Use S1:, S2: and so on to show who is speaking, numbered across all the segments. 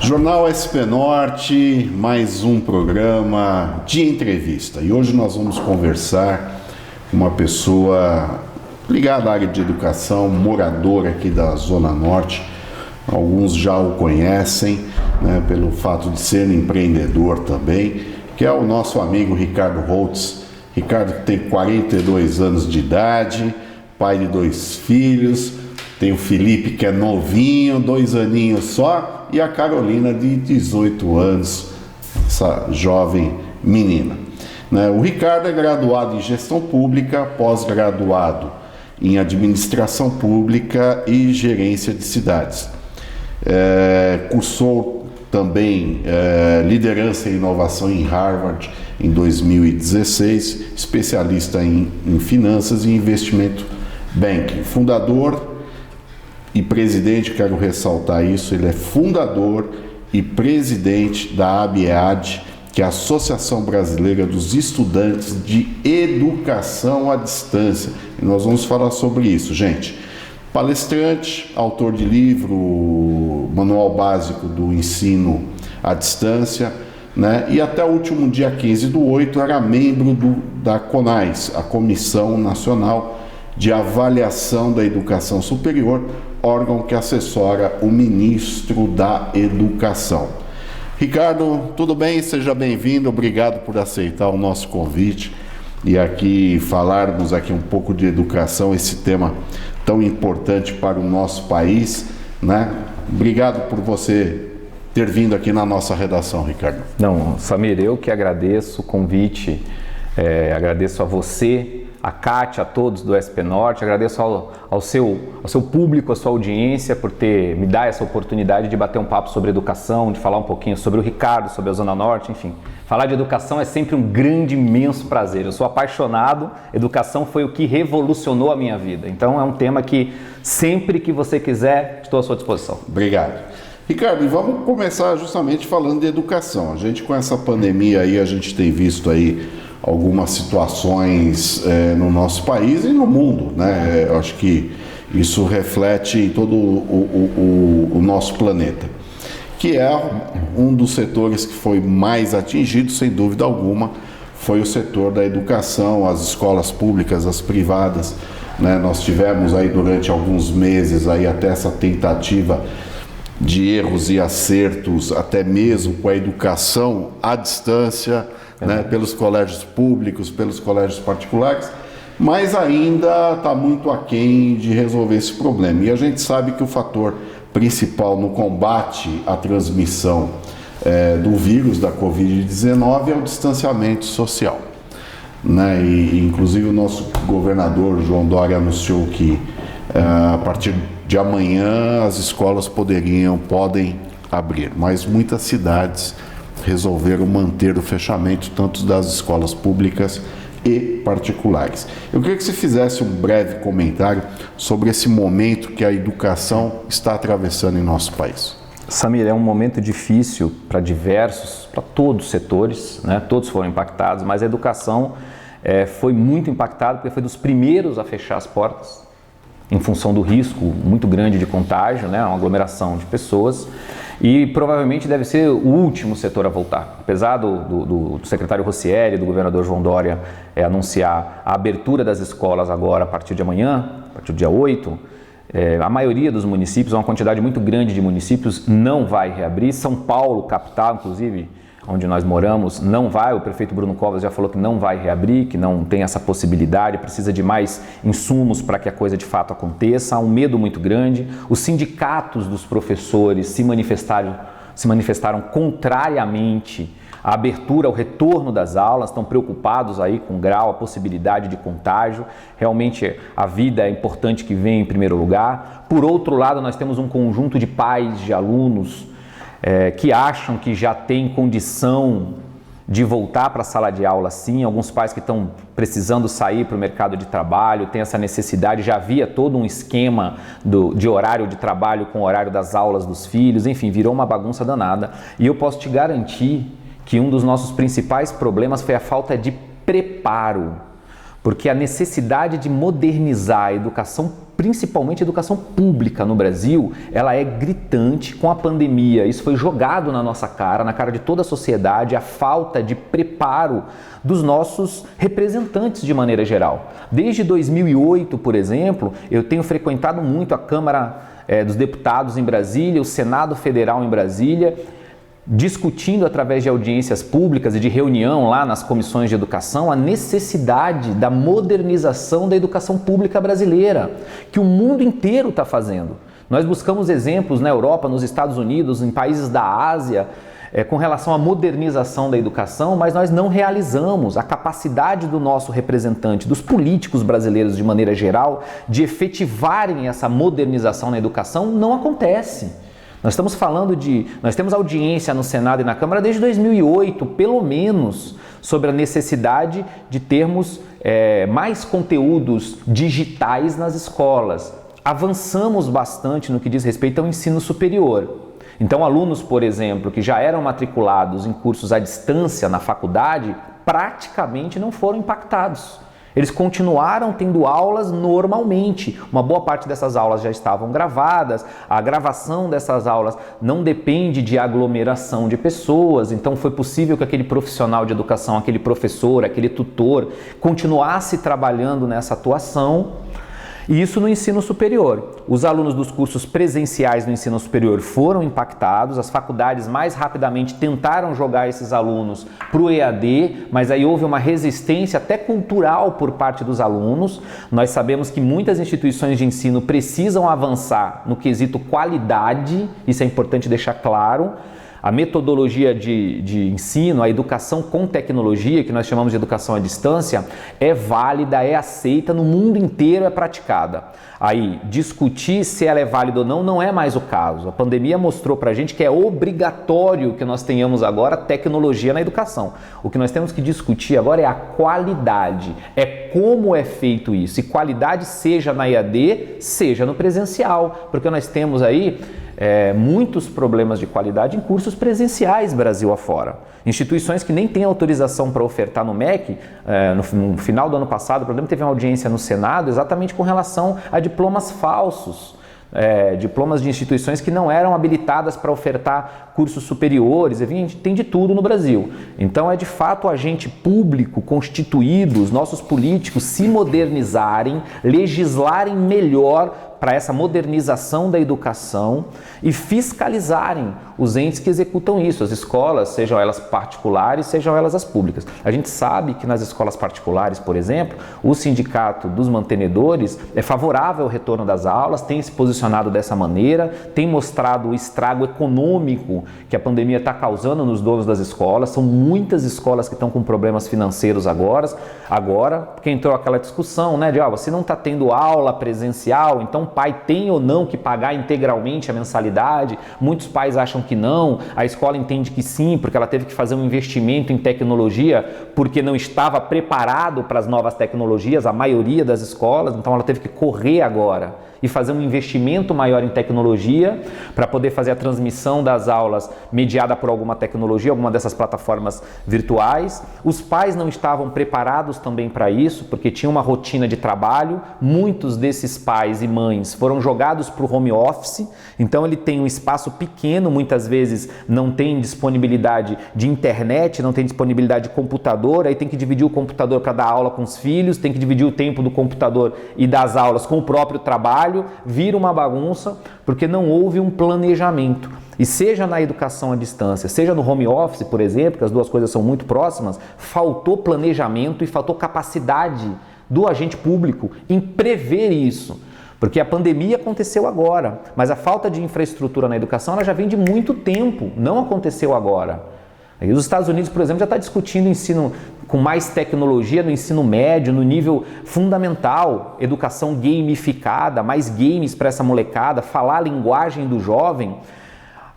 S1: Jornal SP Norte, mais um programa de entrevista. E hoje nós vamos conversar com uma pessoa ligada à área de educação, moradora aqui da Zona Norte. Alguns já o conhecem, né, pelo fato de ser empreendedor também, que é o nosso amigo Ricardo Holtz. Ricardo tem 42 anos de idade, pai de 2 filhos, tem o Felipe que é novinho, 2 aninhos só, e a Carolina de 18 anos, essa jovem menina. O Ricardo é graduado em gestão pública, pós-graduado em administração pública e gerência de cidades. Cursou também liderança e inovação em Harvard em 2016, especialista em finanças e investimento banking, fundador e presidente, quero ressaltar isso, ele é fundador e presidente da ABEAD, que é a Associação Brasileira dos Estudantes de Educação à Distância. E nós vamos falar sobre isso, gente. Palestrante, autor de livro, Manual Básico do Ensino à Distância, né? E até o último dia 15/8 era membro da CONAS, a Comissão Nacional de Avaliação da Educação Superior, órgão que assessora o ministro da Educação. Ricardo, tudo bem? Seja bem-vindo, obrigado por aceitar o nosso convite e aqui falarmos aqui um pouco de educação, esse tema tão importante para o nosso país, né? Obrigado por você ter vindo aqui na nossa redação, Ricardo.
S2: Não, Samir, eu que agradeço o convite, agradeço a você, a Kátia, a todos do SP Norte, agradeço ao seu público, à sua audiência por me dar essa oportunidade de bater um papo sobre educação, de falar um pouquinho sobre o Ricardo, sobre a Zona Norte, enfim. Falar de educação é sempre um grande, imenso prazer. Eu sou apaixonado, educação foi o que revolucionou a minha vida. Então é um tema que sempre que você quiser, estou à sua disposição.
S1: Obrigado. Ricardo, e vamos começar justamente falando de educação. A gente com essa pandemia aí, a gente tem visto aí algumas situações no nosso país e no mundo, né? Eu acho que isso reflete em todo o nosso planeta, que é um dos setores que foi mais atingido, sem dúvida alguma, foi o setor da educação, as escolas públicas, as privadas, né? Nós tivemos aí durante alguns meses aí até essa tentativa de erros e acertos, até mesmo com a educação à distância, né, pelos colégios públicos, pelos colégios particulares, mas ainda está muito aquém de resolver esse problema. E a gente sabe que o fator principal no combate à transmissão do vírus da Covid-19 é o distanciamento social, né? E inclusive o nosso governador João Dória anunciou que a partir de amanhã as escolas podem abrir, mas muitas cidades resolveram manter o fechamento tanto das escolas públicas e particulares. Eu queria que você fizesse um breve comentário sobre esse momento que a educação está atravessando em nosso país.
S2: Samir, é um momento difícil para todos os setores, né? Todos foram impactados, mas a educação foi muito impactada porque foi dos primeiros a fechar as portas em função do risco muito grande de contágio, né? Uma aglomeração de pessoas. E provavelmente deve ser o último setor a voltar. Apesar do secretário Rossielli, do governador João Dória anunciar a abertura das escolas agora a partir de amanhã, a partir do dia 8, a maioria dos municípios, uma quantidade muito grande de municípios, não vai reabrir. São Paulo, capital, inclusive, onde nós moramos, não vai. O prefeito Bruno Covas já falou que não vai reabrir, que não tem essa possibilidade, precisa de mais insumos para que a coisa de fato aconteça. Há um medo muito grande. Os sindicatos dos professores se manifestaram se manifestaram contrariamente à abertura, ao retorno das aulas, estão preocupados aí com o grau, a possibilidade de contágio. Realmente a vida é importante que venha em primeiro lugar. Por outro lado, nós temos um conjunto de pais, de alunos que acham que já tem condição de voltar para a sala de aula sim, alguns pais que estão precisando sair para o mercado de trabalho, tem essa necessidade, já havia todo um esquema de horário de trabalho com o horário das aulas dos filhos, enfim, virou uma bagunça danada. E eu posso te garantir que um dos nossos principais problemas foi a falta de preparo, porque a necessidade de modernizar a educação, principalmente a educação pública no Brasil, ela é gritante com a pandemia. Isso foi jogado na nossa cara, na cara de toda a sociedade, a falta de preparo dos nossos representantes de maneira geral. Desde 2008, por exemplo, eu tenho frequentado muito a Câmara dos Deputados em Brasília, o Senado Federal em Brasília, discutindo através de audiências públicas e de reunião lá nas comissões de educação a necessidade da modernização da educação pública brasileira, que o mundo inteiro está fazendo. Nós buscamos exemplos na Europa, nos Estados Unidos, em países da Ásia, com relação à modernização da educação, mas nós não realizamos a capacidade do nosso representante, dos políticos brasileiros de maneira geral, de efetivarem essa modernização na educação, não acontece. Nós estamos falando nós temos audiência no Senado e na Câmara desde 2008, pelo menos, sobre a necessidade de termos mais conteúdos digitais nas escolas. Avançamos bastante no que diz respeito ao ensino superior. Então, alunos, por exemplo, que já eram matriculados em cursos à distância na faculdade, praticamente não foram impactados. Eles continuaram tendo aulas normalmente. Uma boa parte dessas aulas já estavam gravadas. A gravação dessas aulas não depende de aglomeração de pessoas. Então foi possível que aquele profissional de educação, aquele professor, aquele tutor, continuasse trabalhando nessa atuação. E isso no ensino superior. Os alunos dos cursos presenciais no ensino superior foram impactados, as faculdades mais rapidamente tentaram jogar esses alunos para o EAD, mas aí houve uma resistência até cultural por parte dos alunos. Nós sabemos que muitas instituições de ensino precisam avançar no quesito qualidade, isso é importante deixar claro. A metodologia de ensino, a educação com tecnologia, que nós chamamos de educação à distância, é válida, é aceita, no mundo inteiro é praticada. Aí, discutir se ela é válida ou não é mais o caso. A pandemia mostrou pra gente que é obrigatório que nós tenhamos agora tecnologia na educação. O que nós temos que discutir agora é a qualidade, é como é feito isso. E qualidade seja na EAD, seja no presencial, porque nós temos aí muitos problemas de qualidade em cursos presenciais Brasil afora. Instituições que nem têm autorização para ofertar no MEC, no final do ano passado, por exemplo, teve uma audiência no Senado exatamente com relação a diplomas falsos. Diplomas de instituições que não eram habilitadas para ofertar cursos superiores, enfim, tem de tudo no Brasil. Então é de fato o agente público constituído, os nossos políticos se modernizarem, legislarem melhor para essa modernização da educação e fiscalizarem os entes que executam isso, as escolas, sejam elas particulares, sejam elas as públicas. A gente sabe que nas escolas particulares, por exemplo, o sindicato dos mantenedores é favorável ao retorno das aulas, tem se posicionado dessa maneira, tem mostrado o estrago econômico que a pandemia está causando nos donos das escolas. São muitas escolas que estão com problemas financeiros agora, porque entrou aquela discussão, né, de você não está tendo aula presencial, então o pai tem ou não que pagar integralmente a mensalidade. Muitos pais acham que não, a escola entende que sim, porque ela teve que fazer um investimento em tecnologia porque não estava preparado para as novas tecnologias, a maioria das escolas, então ela teve que correr agora e fazer um investimento maior em tecnologia para poder fazer a transmissão das aulas mediada por alguma tecnologia, alguma dessas plataformas virtuais. Os pais não estavam preparados também para isso, porque tinha uma rotina de trabalho. Muitos desses pais e mães foram jogados para o home office, então ele tem um espaço pequeno, muitas vezes não tem disponibilidade de internet, não tem disponibilidade de computador, aí tem que dividir o computador para dar aula com os filhos, tem que dividir o tempo do computador e das aulas com o próprio trabalho, vira uma bagunça porque não houve um planejamento. E seja na educação à distância, seja no home office, por exemplo, que as duas coisas são muito próximas, faltou planejamento e faltou capacidade do agente público em prever isso. Porque a pandemia aconteceu agora, mas a falta de infraestrutura na educação ela já vem de muito tempo, não aconteceu agora. E os Estados Unidos, por exemplo, já está discutindo ensino com mais tecnologia no ensino médio, no nível fundamental, educação gamificada, mais games para essa molecada, falar a linguagem do jovem.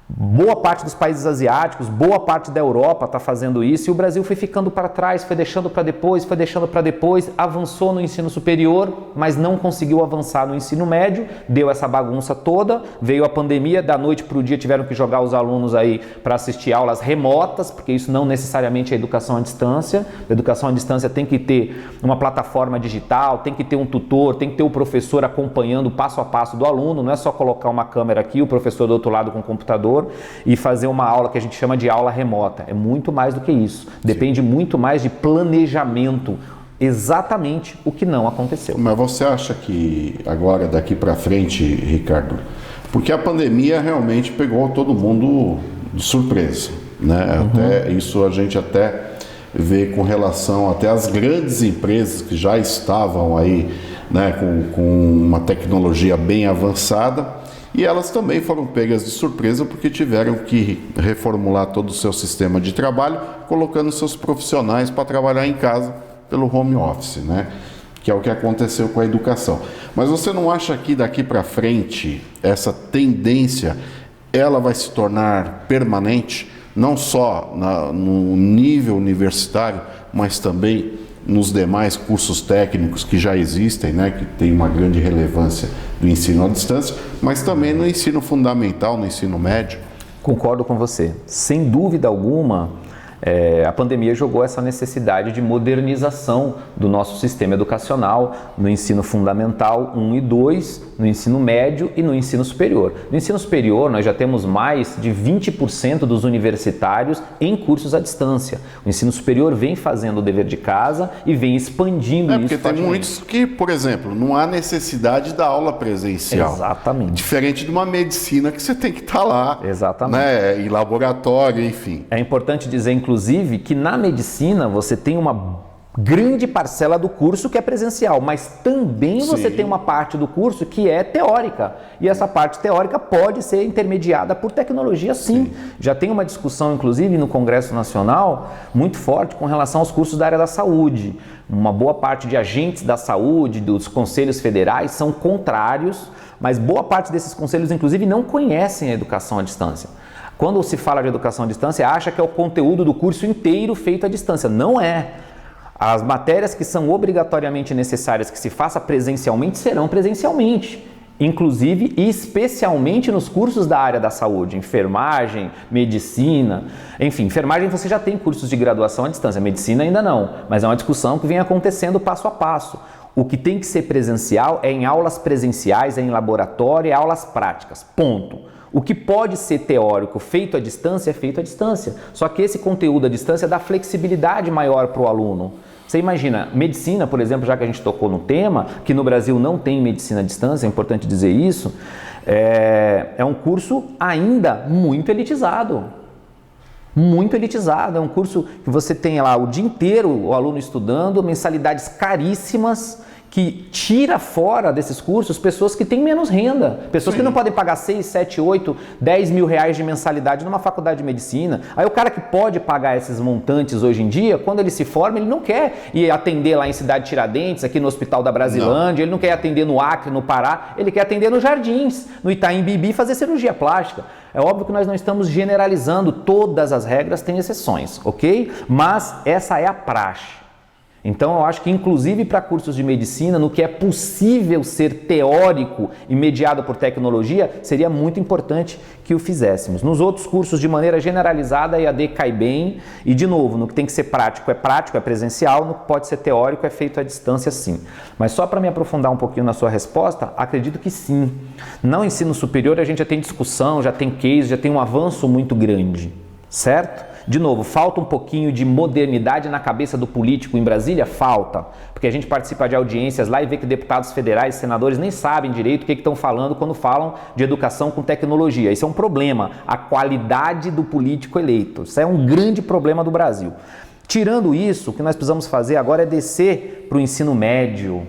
S2: Boa parte dos países asiáticos, boa parte da Europa está fazendo isso e o Brasil foi ficando para trás, foi deixando para depois, avançou no ensino superior, mas não conseguiu avançar no ensino médio, deu essa bagunça toda, veio a pandemia, da noite para o dia tiveram que jogar os alunos aí para assistir aulas remotas, porque isso não necessariamente é educação à distância. A educação à distância tem que ter uma plataforma digital, tem que ter um tutor, tem que ter o professor acompanhando o passo a passo do aluno, não é só colocar uma câmera aqui, o professor do outro lado com o computador e fazer uma aula que a gente chama de aula remota. É muito mais do que isso. Depende muito mais de planejamento. Exatamente o que não aconteceu.
S1: Mas você acha que agora, daqui para frente, Ricardo, porque a pandemia realmente pegou todo mundo de surpresa, né? Até isso a gente até vê com relação até às grandes empresas que já estavam aí, né, com uma tecnologia bem avançada. E elas também foram pegas de surpresa porque tiveram que reformular todo o seu sistema de trabalho, colocando seus profissionais para trabalhar em casa pelo home office, né? Que é o que aconteceu com a educação. Mas você não acha que daqui para frente essa tendência ela vai se tornar permanente, não só no nível universitário, mas também nos demais cursos técnicos que já existem, né, que tem uma grande relevância do ensino à distância, mas também no ensino fundamental, no ensino médio?
S2: Concordo com você. Sem dúvida alguma, a pandemia jogou essa necessidade de modernização do nosso sistema educacional no ensino fundamental 1 e 2, no ensino médio e no ensino superior. No ensino superior, nós já temos mais de 20% dos universitários em cursos à distância. O ensino superior vem fazendo o dever de casa e vem expandindo isso.
S1: Porque tem muitos que, por exemplo, não há necessidade da aula presencial.
S2: Exatamente.
S1: Diferente de uma medicina que você tem que estar lá.
S2: Exatamente.
S1: Né, em laboratório, enfim.
S2: É importante dizer, inclusive, que na medicina você tem uma grande parcela do curso que é presencial, mas também você tem uma parte do curso que é teórica. E essa parte teórica pode ser intermediada por tecnologia, sim. Já tem uma discussão, inclusive, no Congresso Nacional, muito forte com relação aos cursos da área da saúde. Uma boa parte de agentes da saúde, dos conselhos federais, são contrários, mas boa parte desses conselhos, inclusive, não conhecem a educação à distância. Quando se fala de educação à distância, acha que é o conteúdo do curso inteiro feito à distância. Não é. As matérias que são obrigatoriamente necessárias que se faça presencialmente serão presencialmente, inclusive e especialmente nos cursos da área da saúde, enfermagem, medicina, enfim, enfermagem você já tem cursos de graduação à distância, medicina ainda não, mas é uma discussão que vem acontecendo passo a passo. O que tem que ser presencial é em aulas presenciais, é em laboratório, é aulas práticas, ponto. O que pode ser teórico feito à distância é feito à distância. Só que esse conteúdo à distância dá flexibilidade maior para o aluno. Você imagina, medicina, por exemplo, já que a gente tocou no tema, que no Brasil não tem medicina à distância, é importante dizer isso, é um curso ainda muito elitizado. Muito elitizado, é um curso que você tem lá o dia inteiro o aluno estudando, mensalidades caríssimas, que tira fora desses cursos pessoas que têm menos renda, pessoas que não podem pagar 6, 7, 8, 10 mil reais de mensalidade numa faculdade de medicina. Aí o cara que pode pagar esses montantes hoje em dia, quando ele se forma, ele não quer ir atender lá em Cidade Tiradentes, aqui no Hospital da Brasilândia, ele não quer atender no Acre, no Pará, ele quer atender nos Jardins, no Itaim Bibi, fazer cirurgia plástica. É óbvio que nós não estamos generalizando, todas as regras têm exceções, ok? Mas essa é a praxe. Então eu acho que inclusive para cursos de medicina, no que é possível ser teórico e mediado por tecnologia, seria muito importante que o fizéssemos. Nos outros cursos, de maneira generalizada, a EAD cai bem e, de novo, no que tem que ser prático, é presencial, no que pode ser teórico, é feito à distância, sim. Mas só para me aprofundar um pouquinho na sua resposta, acredito que sim. No ensino superior a gente já tem discussão, já tem case, já tem um avanço muito grande, certo? De novo, falta um pouquinho de modernidade na cabeça do político em Brasília? Falta, porque a gente participa de audiências lá e vê que deputados federais, senadores nem sabem direito o que estão falando quando falam de educação com tecnologia. Isso é um problema, a qualidade do político eleito. Isso é um grande problema do Brasil. Tirando isso, o que nós precisamos fazer agora é descer para o ensino médio,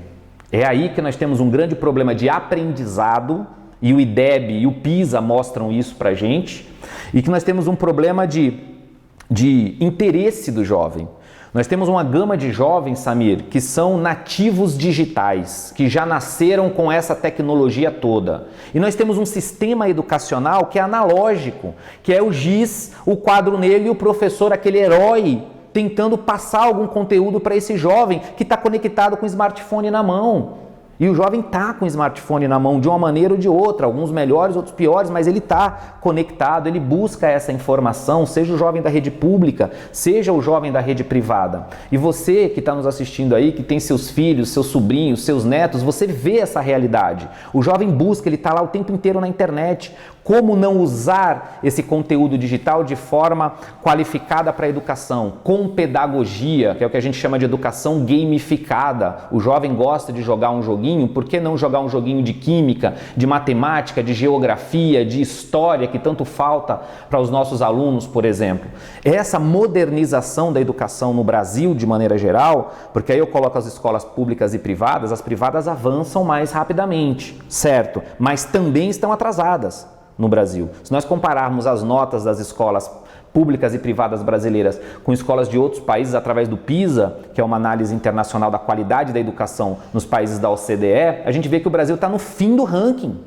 S2: É aí que nós temos um grande problema de aprendizado, e o IDEB e o PISA mostram isso pra gente, e que nós temos um problema de interesse do jovem. Nós temos uma gama de jovens, Samir, que são nativos digitais, que já nasceram com essa tecnologia toda. E nós temos um sistema educacional que é analógico, que é o giz, o quadro negro e o professor, aquele herói, tentando passar algum conteúdo para esse jovem que está conectado com o smartphone na mão. E o jovem está com o smartphone na mão de uma maneira ou de outra, alguns melhores, outros piores, mas ele está conectado, ele busca essa informação, seja o jovem da rede pública, seja o jovem da rede privada. E você que está nos assistindo aí, que tem seus filhos, seus sobrinhos, seus netos, você vê essa realidade. O jovem busca, ele está lá o tempo inteiro na internet. Como não usar esse conteúdo digital de forma qualificada para a educação, com pedagogia, que é o que a gente chama de educação gamificada. O jovem gosta de jogar um joguinho, por que não jogar um joguinho de química, de matemática, de geografia, de história, que tanto falta para os nossos alunos, por exemplo? Essa modernização da educação no Brasil, de maneira geral, porque aí eu coloco as escolas públicas e privadas, as privadas avançam mais rapidamente, certo? Mas também estão atrasadas no Brasil. Se nós compararmos as notas das escolas públicas e privadas brasileiras com escolas de outros países através do PISA, que é uma análise internacional da qualidade da educação nos países da OCDE, a gente vê que o Brasil está no fim do ranking.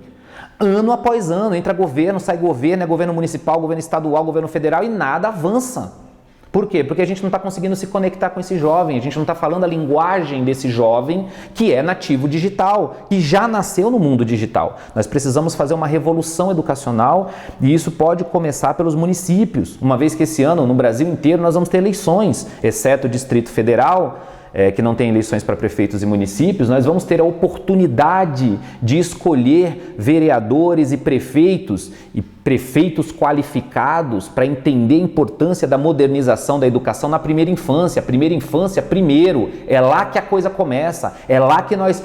S2: Ano após ano, entra governo, sai governo, é governo municipal, governo estadual, governo federal e nada avança. Por quê? Porque a gente não está conseguindo se conectar com esse jovem, a gente não está falando a linguagem desse jovem que é nativo digital, que já nasceu no mundo digital. Nós precisamos fazer uma revolução educacional e isso pode começar pelos municípios, uma vez que esse ano, no Brasil inteiro, nós vamos ter eleições, exceto o Distrito Federal, que não tem eleições para prefeitos e municípios, nós vamos ter a oportunidade de escolher vereadores e prefeitos qualificados para entender a importância da modernização da educação na primeira infância. Primeira infância, primeiro, é lá que a coisa começa, é lá que nós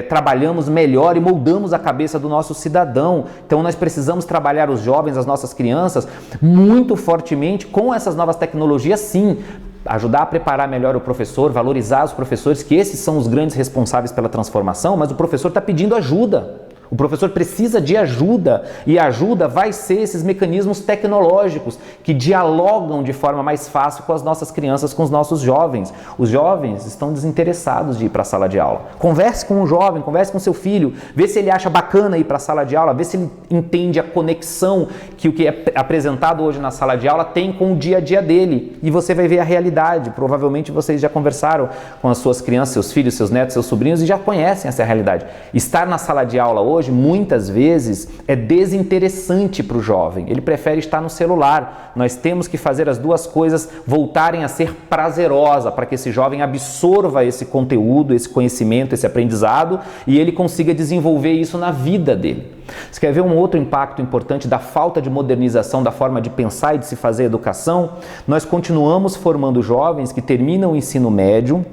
S2: trabalhamos melhor e moldamos a cabeça do nosso cidadão. Então nós precisamos trabalhar os jovens, as nossas crianças, muito fortemente com essas novas tecnologias, sim. Ajudar a preparar melhor o professor, valorizar os professores, que esses são os grandes responsáveis pela transformação, mas o professor está pedindo ajuda. O professor precisa de ajuda e a ajuda vai ser esses mecanismos tecnológicos que dialogam de forma mais fácil com as nossas crianças, com os nossos jovens. Os jovens estão desinteressados de ir para a sala de aula. Converse com um jovem, converse com seu filho, vê se ele acha bacana ir para a sala de aula, vê se ele entende a conexão que o que é apresentado hoje na sala de aula tem com o dia a dia dele. E você vai ver a realidade. Provavelmente vocês já conversaram com as suas crianças, seus filhos, seus netos, seus sobrinhos e já conhecem essa realidade. Estar na sala de aula hoje, muitas vezes, é desinteressante para o jovem. Ele prefere estar no celular. Nós temos que fazer as duas coisas voltarem a ser prazerosa para que esse jovem absorva esse conteúdo, esse conhecimento, esse aprendizado e ele consiga desenvolver isso na vida dele. Você quer ver um outro impacto importante da falta de modernização da forma de pensar e de se fazer educação? Nós continuamos formando jovens que terminam o ensino médio,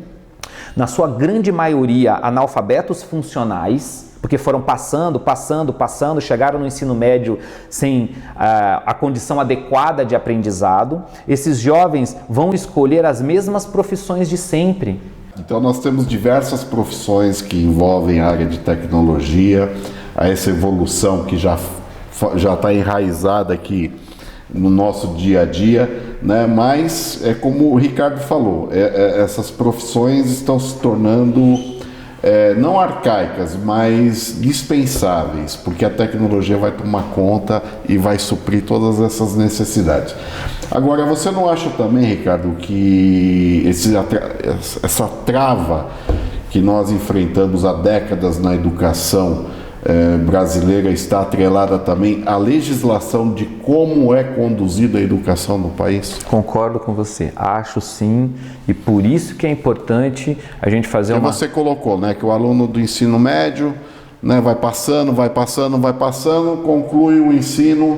S2: na sua grande maioria analfabetos funcionais, porque foram passando, chegaram no ensino médio sem a condição adequada de aprendizado. Esses jovens vão escolher as mesmas profissões de sempre.
S1: Então nós temos diversas profissões que envolvem a área de tecnologia, essa evolução que já está enraizada aqui no nosso dia a dia, né? Mas é como o Ricardo falou, essas profissões estão se tornando não arcaicas, mas dispensáveis, porque a tecnologia vai tomar conta e vai suprir todas essas necessidades. Agora, você não acha também, Ricardo, que essa trava que nós enfrentamos há décadas na educação brasileira está atrelada também à legislação de como é conduzida a educação no país?
S2: Concordo com você, acho sim, e por isso que é importante a gente fazer
S1: Você colocou, né, que o aluno do ensino médio, né, vai passando, conclui o ensino...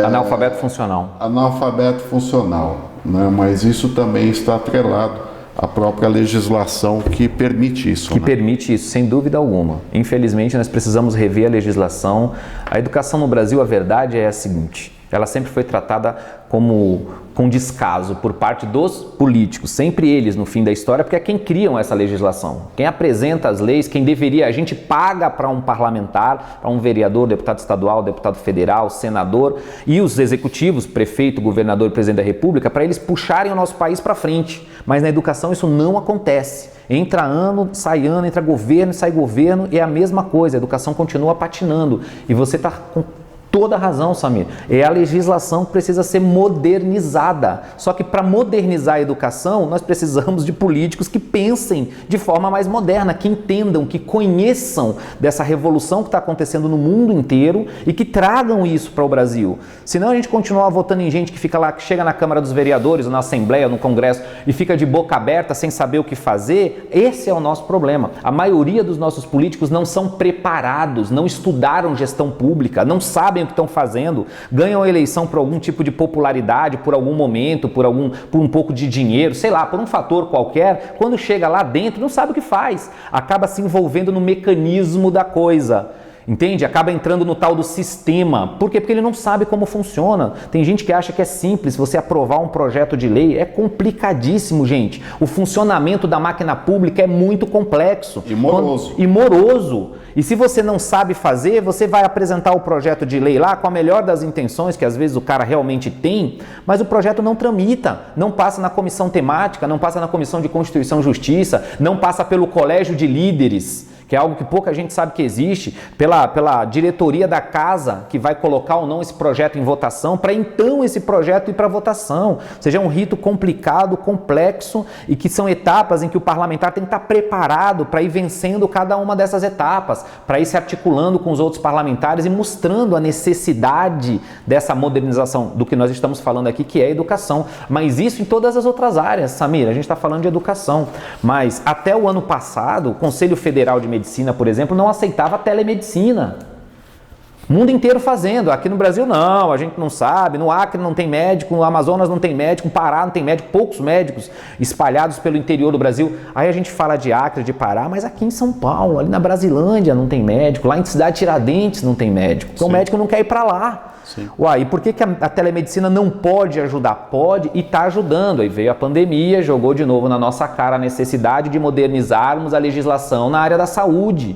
S2: analfabeto funcional.
S1: Analfabeto funcional, né, mas isso também está atrelado a própria legislação que permite isso.
S2: Que permite isso, sem dúvida alguma. Infelizmente, nós precisamos rever a legislação. A educação no Brasil, a verdade é a seguinte, ela sempre foi tratada com descaso por parte dos políticos, sempre eles no fim da história, porque é quem criam essa legislação, quem apresenta as leis, quem deveria, a gente paga para um parlamentar, para um vereador, deputado estadual, deputado federal, senador e os executivos, prefeito, governador e presidente da república, para eles puxarem o nosso país para frente, mas na educação isso não acontece. Entra ano, entra governo, sai governo, e é a mesma coisa, a educação continua patinando. E você está com toda a razão, Samir. É a legislação que precisa ser modernizada. Só que para modernizar a educação, nós precisamos de políticos que pensem de forma mais moderna, que entendam, que conheçam dessa revolução que está acontecendo no mundo inteiro e que tragam isso para o Brasil. Senão a gente continua votando em gente que fica lá, que chega na Câmara dos Vereadores, ou na Assembleia, no Congresso, e fica de boca aberta, sem saber o que fazer. Esse é o nosso problema. A maioria dos nossos políticos não são preparados, não estudaram gestão pública, não sabem o que estão fazendo, ganham a eleição por algum tipo de popularidade, por algum momento, por um pouco de dinheiro, sei lá, por um fator qualquer. Quando chega lá dentro, não sabe o que faz, acaba se envolvendo no mecanismo da coisa. Entende? Acaba entrando no tal do sistema. Por quê? Porque ele não sabe como funciona. Tem gente que acha que é simples você aprovar um projeto de lei. É complicadíssimo, gente. O funcionamento da máquina pública é muito complexo.
S1: E moroso.
S2: E moroso. E se você não sabe fazer, você vai apresentar o projeto de lei lá com a melhor das intenções, que às vezes o cara realmente tem, mas o projeto não tramita, não passa na comissão temática, não passa na comissão de Constituição e Justiça, não passa pelo colégio de líderes, que é algo que pouca gente sabe que existe, pela diretoria da casa, que vai colocar ou não esse projeto em votação, para então esse projeto ir para votação. Ou seja, é um rito complicado, complexo, e que são etapas em que o parlamentar tem que estar preparado para ir vencendo cada uma dessas etapas, para ir se articulando com os outros parlamentares e mostrando a necessidade dessa modernização do que nós estamos falando aqui, que é a educação. Mas isso em todas as outras áreas, Samir, a gente está falando de educação. Mas até o ano passado, o Conselho Federal de Medicina, por exemplo, não aceitava a telemedicina. O mundo inteiro fazendo. Aqui no Brasil não, a gente não sabe. No Acre não tem médico, no Amazonas não tem médico, no Pará não tem médico, poucos médicos espalhados pelo interior do Brasil. Aí a gente fala de Acre, de Pará, mas aqui em São Paulo, ali na Brasilândia não tem médico, lá em Cidade Tiradentes não tem médico. Então o médico não quer ir para lá.
S1: Sim.
S2: Uai, e por que a telemedicina não pode ajudar? Pode e está ajudando. Aí veio a pandemia, jogou de novo na nossa cara a necessidade de modernizarmos a legislação na área da saúde.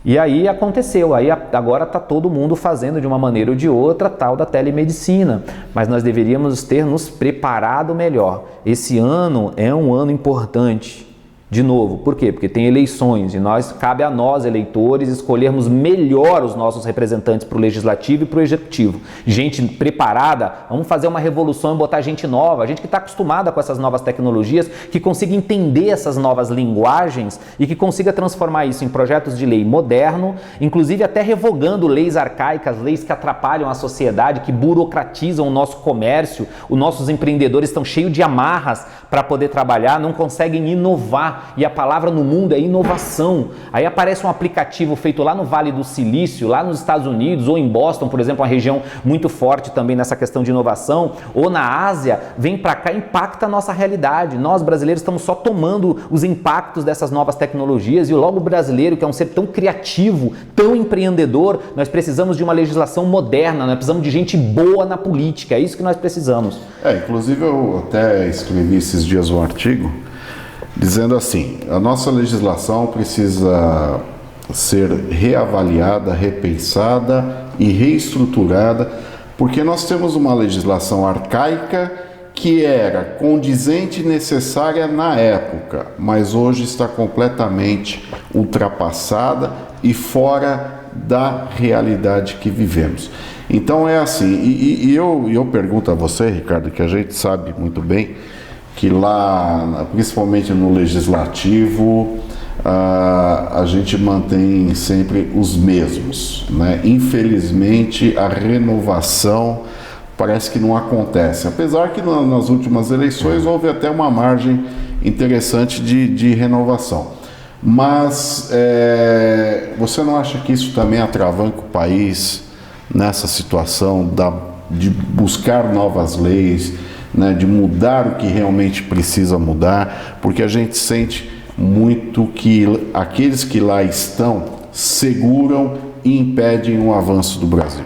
S2: E aí aconteceu, aí agora está todo mundo fazendo de uma maneira ou de outra tal da telemedicina, mas nós deveríamos ter nos preparado melhor. Esse ano é um ano importante. De novo, por quê? Porque tem eleições e cabe a nós, eleitores, escolhermos melhor os nossos representantes para o legislativo e para o executivo. Gente preparada, vamos fazer uma revolução e botar gente nova, gente que está acostumada com essas novas tecnologias, que consiga entender essas novas linguagens e que consiga transformar isso em projetos de lei moderno, inclusive até revogando leis arcaicas, leis que atrapalham a sociedade, que burocratizam o nosso comércio. Os nossos empreendedores estão cheios de amarras para poder trabalhar, não conseguem inovar. E a palavra no mundo é inovação. Aí aparece um aplicativo feito lá no Vale do Silício, lá nos Estados Unidos, ou em Boston, por exemplo, uma região muito forte também nessa questão de inovação, ou na Ásia, vem para cá e impacta a nossa realidade. Nós, brasileiros, estamos só tomando os impactos dessas novas tecnologias, e logo o brasileiro, que é um ser tão criativo, tão empreendedor, nós precisamos de uma legislação moderna, nós precisamos de gente boa na política, é isso que nós precisamos.
S1: Inclusive eu até escrevi esses dias um artigo dizendo assim: a nossa legislação precisa ser reavaliada, repensada e reestruturada, porque nós temos uma legislação arcaica que era condizente e necessária na época, mas hoje está completamente ultrapassada e fora da realidade que vivemos. Então é assim, e eu pergunto a você, Ricardo, que a gente sabe muito bem que lá, principalmente no legislativo, a gente mantém sempre os mesmos, né? Infelizmente, a renovação parece que não acontece, apesar que nas últimas eleições houve até uma margem interessante de renovação. Mas você não acha que isso também atravanca o país nessa situação de buscar novas leis, né, de mudar o que realmente precisa mudar, porque a gente sente muito que aqueles que lá estão seguram e impedem o avanço do Brasil?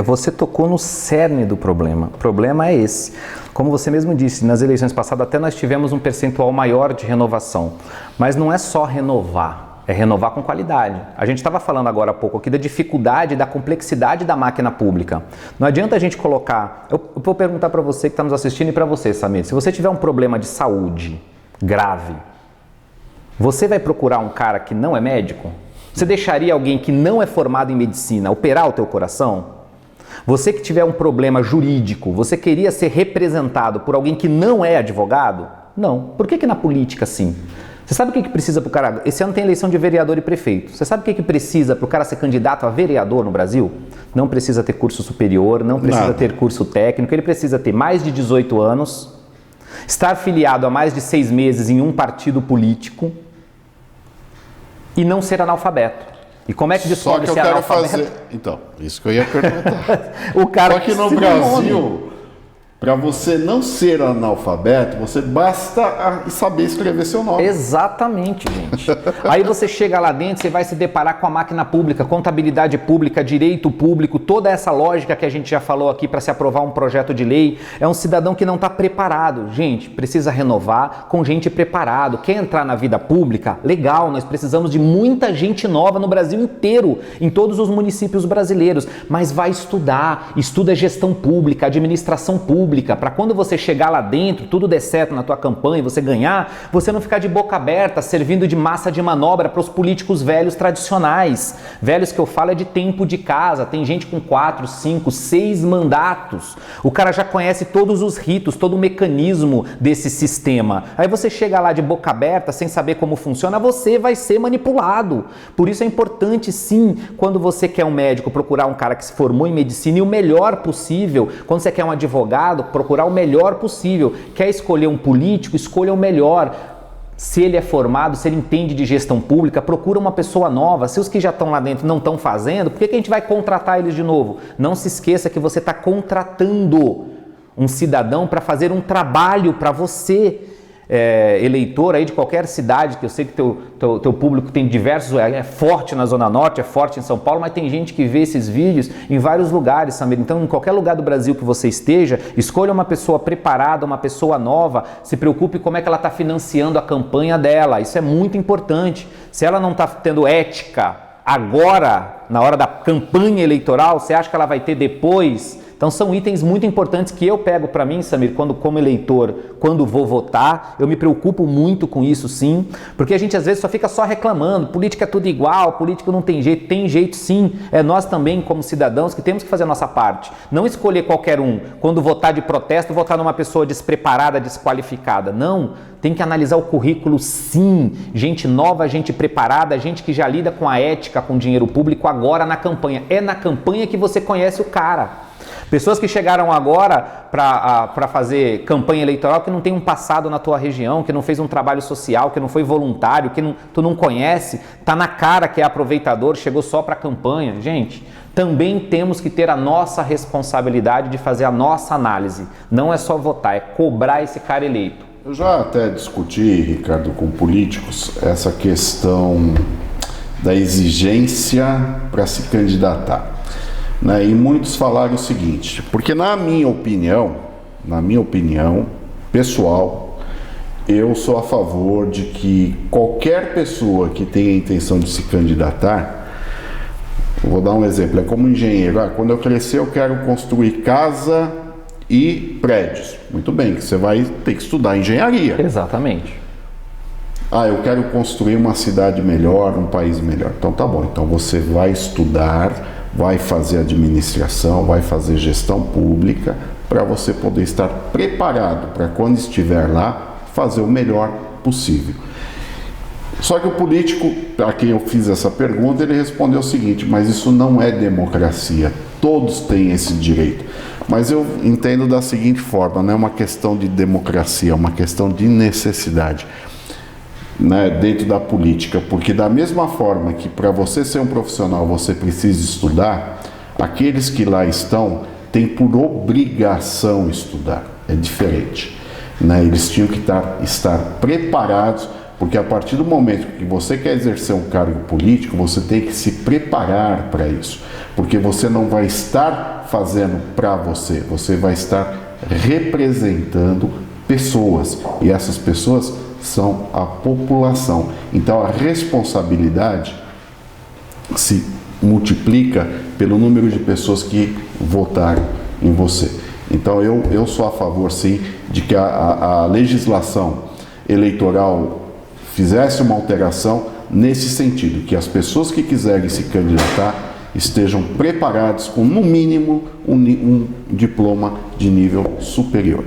S2: Você tocou no cerne do problema. O problema é esse. Como você mesmo disse, nas eleições passadas até nós tivemos um percentual maior de renovação. Mas não é só renovar, é renovar com qualidade. A gente estava falando agora há pouco aqui da dificuldade, da complexidade da máquina pública. Não adianta a gente colocar... Eu vou perguntar para você que está nos assistindo e para você, Samir. Se você tiver um problema de saúde grave, você vai procurar um cara que não é médico? Você deixaria alguém que não é formado em medicina operar o teu coração? Você que tiver um problema jurídico, você queria ser representado por alguém que não é advogado? Não. Por que na política sim? Você sabe o que precisa para o cara? Esse ano tem eleição de vereador e prefeito. Você sabe o que precisa para o cara ser candidato a vereador no Brasil? Não precisa ter curso superior, não precisa ter curso técnico, ele precisa ter mais de 18 anos, estar filiado há mais de 6 meses em um partido político e não ser analfabeto. E como é que descobre se é analfabeto?
S1: Então, isso que eu ia perguntar.
S2: O cara
S1: Só que no Brasil, para você não ser analfabeto, você basta saber escrever seu nome.
S2: Exatamente, gente. Aí você chega lá dentro, você vai se deparar com a máquina pública, contabilidade pública, direito público, toda essa lógica que a gente já falou aqui para se aprovar um projeto de lei. É um cidadão que não está preparado. Gente, precisa renovar com gente preparado. Quer entrar na vida pública? Legal, nós precisamos de muita gente nova no Brasil inteiro, em todos os municípios brasileiros. Mas vai estudar, estuda gestão pública, administração pública, para quando você chegar lá dentro, tudo der certo na tua campanha, você ganhar, você não ficar de boca aberta, servindo de massa de manobra para os políticos velhos tradicionais. Velhos que eu falo é de tempo de casa, tem gente com 4, 5, 6 mandatos. O cara já conhece todos os ritos, todo o mecanismo desse sistema. Aí você chega lá de boca aberta, sem saber como funciona, você vai ser manipulado. Por isso é importante, sim, quando você quer um médico, procurar um cara que se formou em medicina e o melhor possível. Quando você quer um advogado, procurar o melhor possível. Quer escolher um político? Escolha o melhor. Se ele é formado, se ele entende de gestão pública, procura uma pessoa nova. Se os que já estão lá dentro não estão fazendo, por que a gente vai contratar eles de novo? Não se esqueça que você está contratando um cidadão para fazer um trabalho para você. Eleitor aí de qualquer cidade, que eu sei que teu público tem diversos, é forte na Zona Norte, é forte em São Paulo, mas tem gente que vê esses vídeos em vários lugares, Samir. Então, em qualquer lugar do Brasil que você esteja, escolha uma pessoa preparada, uma pessoa nova, se preocupe como é que ela está financiando a campanha dela. Isso é muito importante. Se ela não está tendo ética agora, na hora da campanha eleitoral, você acha que ela vai ter depois? Então são itens muito importantes que eu pego para mim, Samir, como eleitor, quando vou votar, eu me preocupo muito com isso sim, porque a gente às vezes só fica reclamando, política é tudo igual, político não tem jeito sim, é nós também como cidadãos que temos que fazer a nossa parte, não escolher qualquer um, quando votar de protesto, votar numa pessoa despreparada, desqualificada, não, tem que analisar o currículo sim, gente nova, gente preparada, gente que já lida com a ética, com o dinheiro público agora na campanha, é na campanha que você conhece o cara. Pessoas que chegaram agora para fazer campanha eleitoral que não tem um passado na tua região, que não fez um trabalho social, que não foi voluntário, que tu não conhece, tá na cara que é aproveitador, chegou só para campanha. Gente, também temos que ter a nossa responsabilidade de fazer a nossa análise. Não é só votar, é cobrar esse cara eleito.
S1: Eu já até discuti, Ricardo, com políticos essa questão da exigência para se candidatar. E muitos falaram o seguinte, porque na minha opinião pessoal, eu sou a favor de que qualquer pessoa que tenha a intenção de se candidatar, vou dar um exemplo, é como engenheiro, quando eu crescer eu quero construir casa e prédios. Muito bem, que você vai ter que estudar engenharia.
S2: Exatamente.
S1: Eu quero construir uma cidade melhor, um país melhor. Então tá bom, então você vai estudar, vai fazer administração, vai fazer gestão pública para você poder estar preparado para quando estiver lá fazer o melhor possível. Só que o político, a quem eu fiz essa pergunta, ele respondeu o seguinte, mas isso não é democracia, todos têm esse direito. Mas eu entendo da seguinte forma, não é uma questão de democracia, é uma questão de necessidade. Dentro da política, porque da mesma forma que para você ser um profissional você precisa estudar, aqueles que lá estão têm por obrigação estudar, é diferente, eles tinham que estar preparados, porque a partir do momento que você quer exercer um cargo político, você tem que se preparar para isso, porque você não vai estar fazendo para você, você vai estar representando pessoas, e essas pessoas são a população. Então a responsabilidade se multiplica pelo número de pessoas que votaram em você. Então eu sou a favor, sim, de que a legislação eleitoral fizesse uma alteração nesse sentido, que as pessoas que quiserem se candidatar estejam preparados com, no mínimo, um diploma de nível superior.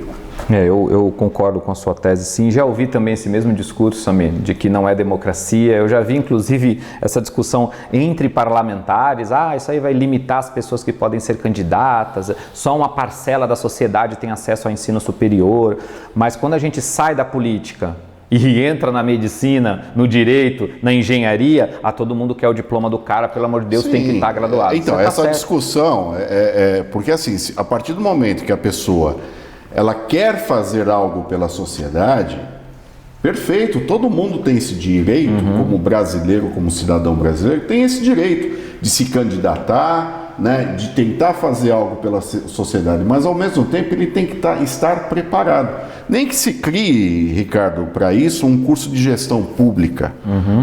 S2: Eu concordo com a sua tese, sim. Já ouvi também esse mesmo discurso, Samir, de que não é democracia. Eu já vi, inclusive, essa discussão entre parlamentares. Isso aí vai limitar as pessoas que podem ser candidatas. Só uma parcela da sociedade tem acesso ao ensino superior. Mas quando a gente sai da política e entra na medicina, no direito, na engenharia, todo mundo quer o diploma do cara, pelo amor de Deus, sim, tem que estar graduado.
S1: Então, essa discussão, porque assim, a partir do momento que a pessoa ela quer fazer algo pela sociedade, perfeito, todo mundo tem esse direito, como brasileiro, como cidadão brasileiro, tem esse direito de se candidatar, né, de tentar fazer algo pela sociedade, mas ao mesmo tempo ele tem que estar preparado. Nem que se crie, Ricardo, para isso um curso de gestão pública,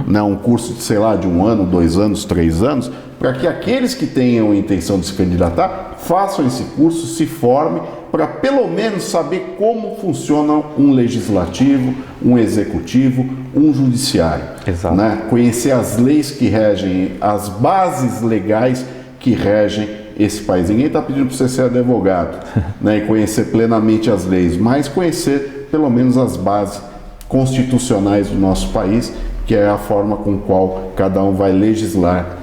S1: né, um curso de, sei lá, de 1 ano, 2 anos, 3 anos, para que aqueles que tenham intenção de se candidatar façam esse curso, se formem, para pelo menos saber como funciona um legislativo, um executivo, um judiciário.
S2: Exato.
S1: Né? Conhecer as leis que regem, as bases legais que regem esse país. Ninguém está pedindo para você ser advogado, né, e conhecer plenamente as leis, mas conhecer pelo menos as bases constitucionais do nosso país, que é a forma com qual cada um vai legislar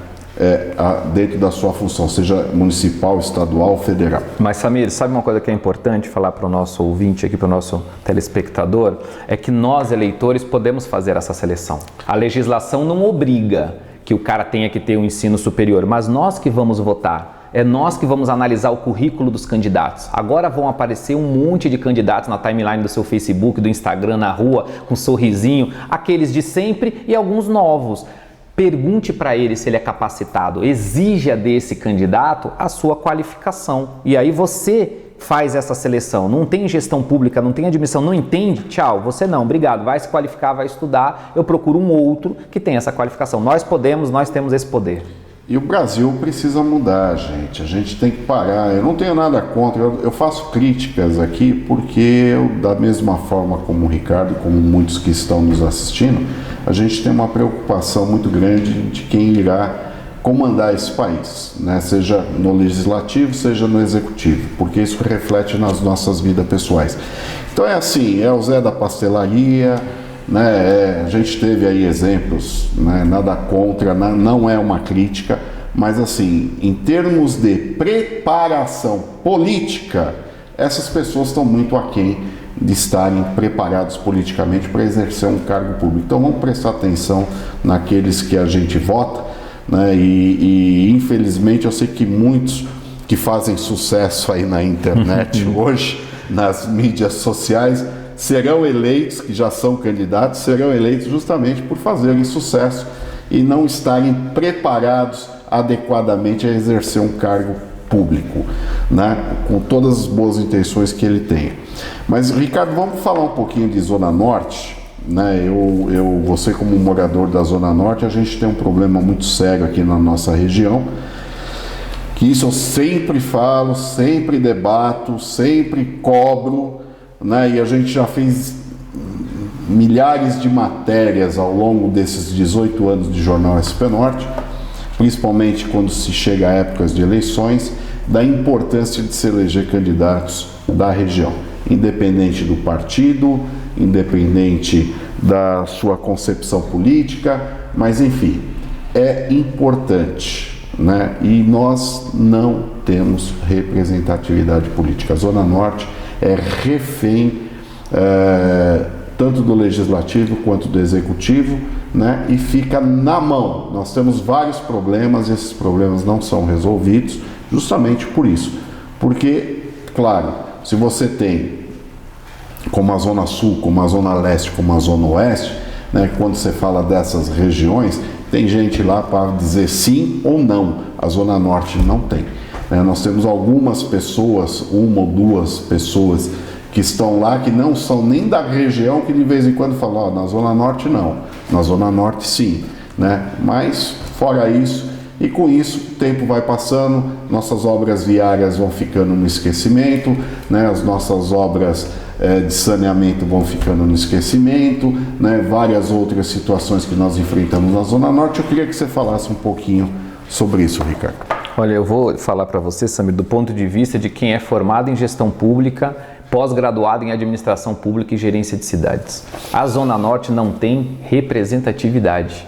S1: dentro da sua função, seja municipal, estadual, federal.
S2: Mas, Samir, sabe uma coisa que é importante falar para o nosso ouvinte aqui, para o nosso telespectador? É que nós, eleitores, podemos fazer essa seleção. A legislação não obriga que o cara tenha que ter um ensino superior, mas nós que vamos votar. É nós que vamos analisar o currículo dos candidatos. Agora vão aparecer um monte de candidatos na timeline do seu Facebook, do Instagram, na rua, com um sorrisinho, aqueles de sempre e alguns novos. Pergunte para ele se ele é capacitado, exija desse candidato a sua qualificação. E aí você faz essa seleção. Não tem gestão pública, não tem admissão, não entende? Tchau, você não, obrigado. Vai se qualificar, vai estudar, eu procuro um outro que tenha essa qualificação. Nós podemos, nós temos esse poder.
S1: E o Brasil precisa mudar, gente. A gente tem que parar. Eu não tenho nada contra, eu faço críticas aqui porque eu, da mesma forma como o Ricardo e como muitos que estão nos assistindo, a gente tem uma preocupação muito grande de quem irá comandar esse país, né? Seja no legislativo, seja no executivo, porque isso reflete nas nossas vidas pessoais. Então é assim, é o Zé da pastelaria, né? A gente teve aí exemplos, né? Nada contra, não é uma crítica, mas assim, em termos de preparação política, essas pessoas estão muito aquém de estarem preparados politicamente para exercer um cargo público. Então vamos prestar atenção naqueles que a gente vota, né? E infelizmente eu sei que muitos que fazem sucesso aí na internet hoje, nas mídias sociais, serão eleitos, que já são candidatos, serão eleitos justamente por fazerem sucesso e não estarem preparados adequadamente a exercer um cargo público, né? Com todas as boas intenções que ele tenha. Mas, Ricardo, vamos falar um pouquinho de Zona Norte, né? Você como morador da Zona Norte, a gente tem um problema muito sério aqui na nossa região, que isso eu sempre falo, sempre debato, sempre cobro, né? E a gente já fez milhares de matérias ao longo desses 18 anos de Jornal SP Norte, principalmente quando se chega a épocas de eleições, da importância de se eleger candidatos da região, independente do partido, independente da sua concepção política, mas enfim, é importante, né? E nós não temos representatividade política. A Zona Norte é refém tanto do legislativo quanto do executivo, né? E fica na mão. Nós temos vários problemas e esses problemas não são resolvidos justamente por isso. Porque, claro, se você tem como a Zona Sul, como a Zona Leste, como a Zona Oeste, né? Quando você fala dessas regiões, tem gente lá para dizer sim ou não. A Zona Norte não tem. Nós temos algumas pessoas, uma ou duas pessoas que estão lá, que não são nem da região, que de vez em quando falam, na Zona Norte não, na Zona Norte sim, né? Mas fora isso, e com isso o tempo vai passando, nossas obras viárias vão ficando no esquecimento, né? As nossas obras de saneamento vão ficando no esquecimento, né? Várias outras situações que nós enfrentamos na Zona Norte. Eu queria que você falasse um pouquinho sobre isso, Ricardo.
S2: Olha, eu vou falar para você, Samir, do ponto de vista de quem é formado em gestão pública, pós-graduado em administração pública e gerência de cidades. A Zona Norte não tem representatividade.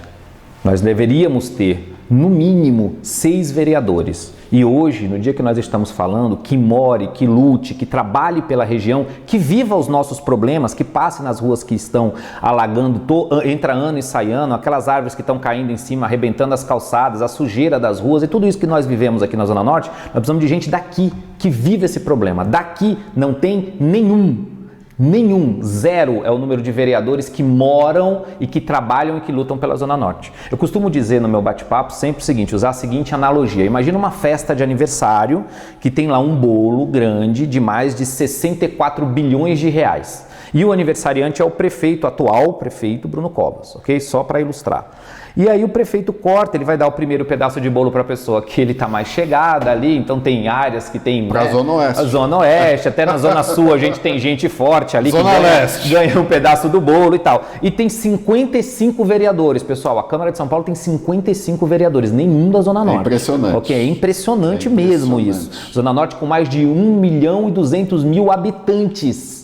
S2: Nós deveríamos ter, no mínimo, 6 vereadores. E hoje, no dia que nós estamos falando, que more, que lute, que trabalhe pela região, que viva os nossos problemas, que passe nas ruas que estão alagando, entra ano e sai ano, aquelas árvores que estão caindo em cima, arrebentando as calçadas, a sujeira das ruas e tudo isso que nós vivemos aqui na Zona Norte, nós precisamos de gente daqui, que vive esse problema. Daqui não tem nenhum, zero é o número de vereadores que moram e que trabalham e que lutam pela Zona Norte. Eu costumo dizer no meu bate-papo sempre o seguinte, usar a seguinte analogia. Imagina uma festa de aniversário que tem lá um bolo grande de mais de 64 bilhões de reais. E o aniversariante é o prefeito, atual prefeito Bruno Covas, ok? Só para ilustrar. E aí o prefeito corta, ele vai dar o primeiro pedaço de bolo para a pessoa que ele está mais chegada ali, então tem áreas que tem...
S1: Para a Zona Oeste.
S2: A Zona Oeste, até na Zona Sul a gente tem gente forte ali
S1: Zona
S2: que ganha um pedaço do bolo e tal. E tem 55 vereadores, pessoal, a Câmara de São Paulo tem 55 vereadores, nenhum da Zona Norte.
S1: É impressionante.
S2: Ok, é impressionante mesmo isso. Zona Norte com mais de 1.200.000 habitantes.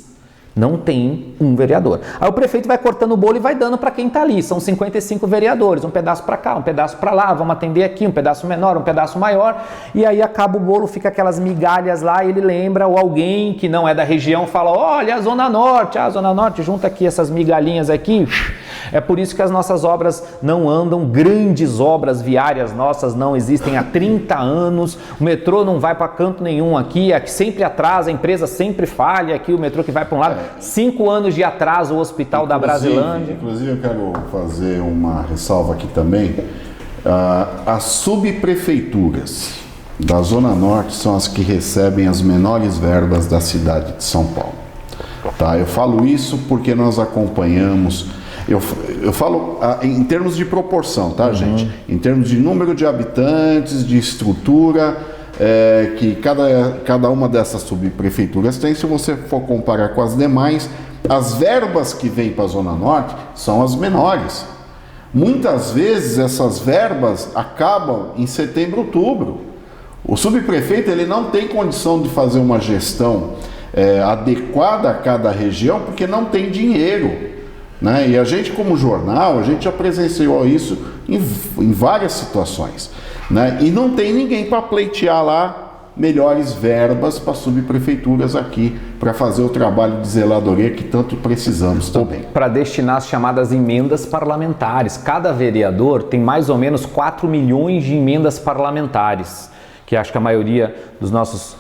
S2: Não tem um vereador. Aí o prefeito vai cortando o bolo e vai dando para quem está ali. São 55 vereadores, um pedaço para cá, um pedaço para lá, vamos atender aqui, um pedaço menor, um pedaço maior. E aí acaba o bolo, fica aquelas migalhas lá, e ele lembra, ou alguém que não é da região fala, olha a Zona Norte, junta aqui essas migalhinhas aqui. É por isso que as nossas obras não andam, grandes obras viárias nossas não existem há 30 anos, o metrô não vai para canto nenhum aqui sempre atrasa, a empresa sempre falha, aqui o metrô que vai para um lado, 5 anos de atraso o hospital da Brasilândia.
S1: Inclusive eu quero fazer uma ressalva aqui também, as subprefeituras da Zona Norte são as que recebem as menores verbas da cidade de São Paulo. Tá? Eu falo isso porque nós acompanhamos. Eu falo em termos de proporção, tá, gente? Em termos de número de habitantes, de estrutura que cada uma dessas subprefeituras tem. Se você for comparar com as demais, as verbas que vêm para a Zona Norte são as menores. Muitas vezes essas verbas acabam em setembro, outubro. O subprefeito ele não tem condição de fazer uma gestão adequada a cada região porque não tem dinheiro. Né? E a gente, como jornal, a gente já presenciou isso em várias situações. Né? E não tem ninguém para pleitear lá melhores verbas para subprefeituras aqui, para fazer o trabalho de zeladoria que tanto precisamos também.
S2: Para destinar as chamadas emendas parlamentares. Cada vereador tem mais ou menos 4 milhões de emendas parlamentares. Que acho que a maioria dos nossos,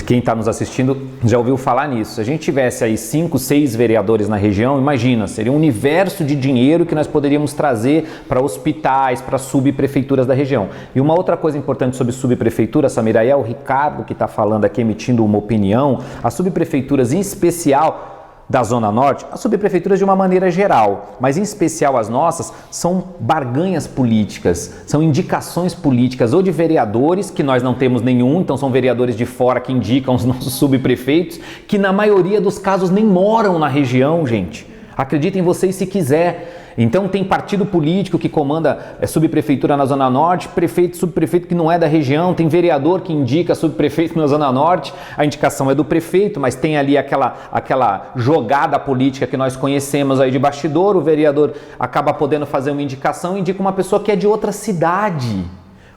S2: quem está nos assistindo já ouviu falar nisso. Se a gente tivesse aí 5, 6 vereadores na região, imagina, seria um universo de dinheiro que nós poderíamos trazer para hospitais, para subprefeituras da região. E uma outra coisa importante sobre subprefeitura, Samir, aí é o Ricardo que está falando aqui, emitindo uma opinião. As subprefeituras, em especial da Zona Norte, as subprefeituras de uma maneira geral, mas em especial as nossas, são barganhas políticas, são indicações políticas ou de vereadores, que nós não temos nenhum, então são vereadores de fora que indicam os nossos subprefeitos, que na maioria dos casos nem moram na região, gente. Acreditem vocês se quiser. Então tem partido político que comanda subprefeitura na Zona Norte, prefeito, subprefeito que não é da região, tem vereador que indica subprefeito na Zona Norte, a indicação é do prefeito, mas tem ali aquela jogada política que nós conhecemos aí de bastidor, o vereador acaba podendo fazer uma indicação e indica uma pessoa que é de outra cidade.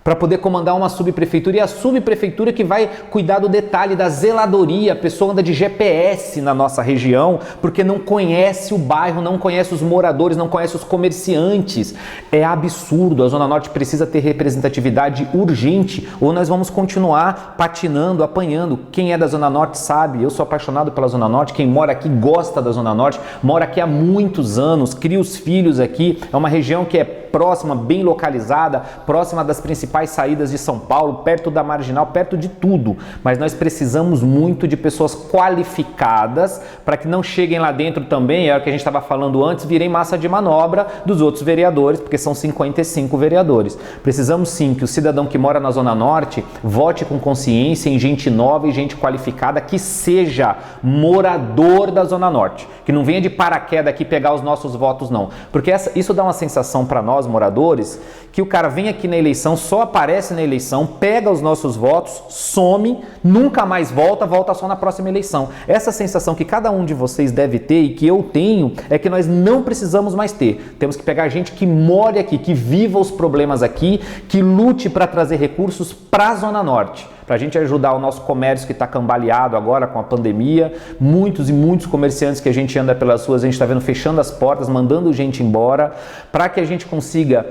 S2: para poder comandar uma subprefeitura, e a subprefeitura que vai cuidar do detalhe da zeladoria. A pessoa anda de GPS na nossa região porque não conhece o bairro, não conhece os moradores, não conhece os comerciantes. É absurdo. A Zona Norte precisa ter representatividade urgente, ou nós vamos continuar patinando, apanhando. Quem é da Zona Norte sabe, eu sou apaixonado pela Zona Norte, quem mora aqui gosta da Zona Norte, mora aqui há muitos anos, cria os filhos aqui, é uma região que é próxima, bem localizada, próxima das principais saídas de São Paulo, perto da Marginal, perto de tudo. Mas nós precisamos muito de pessoas qualificadas para que não cheguem lá dentro também, é o que a gente estava falando antes, virem massa de manobra dos outros vereadores, porque são 55 vereadores. Precisamos sim que o cidadão que mora na Zona Norte vote com consciência em gente nova e gente qualificada que seja morador da Zona Norte, que não venha de paraquedas aqui pegar os nossos votos não, porque isso dá uma sensação para nós moradores, que o cara vem aqui na eleição, só aparece na eleição, pega os nossos votos, some, nunca mais volta só na próxima eleição. Essa sensação que cada um de vocês deve ter e que eu tenho, é que nós não precisamos mais ter. Temos que pegar gente que more aqui, que viva os problemas aqui, que lute para trazer recursos para a Zona Norte, para a gente ajudar o nosso comércio que está cambaleado agora com a pandemia. Muitos e muitos comerciantes que a gente anda pelas ruas, a gente está vendo fechando as portas, mandando gente embora, para que a gente consiga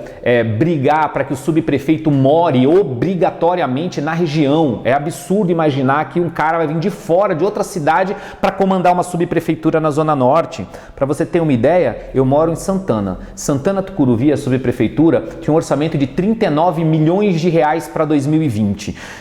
S2: brigar para que o subprefeito more obrigatoriamente na região. É absurdo imaginar que um cara vai vir de fora, de outra cidade, para comandar uma subprefeitura na Zona Norte. Para você ter uma ideia, eu moro em Santana. Santana Tucuruvi, a subprefeitura, tinha um orçamento de 39 milhões de reais para 2020.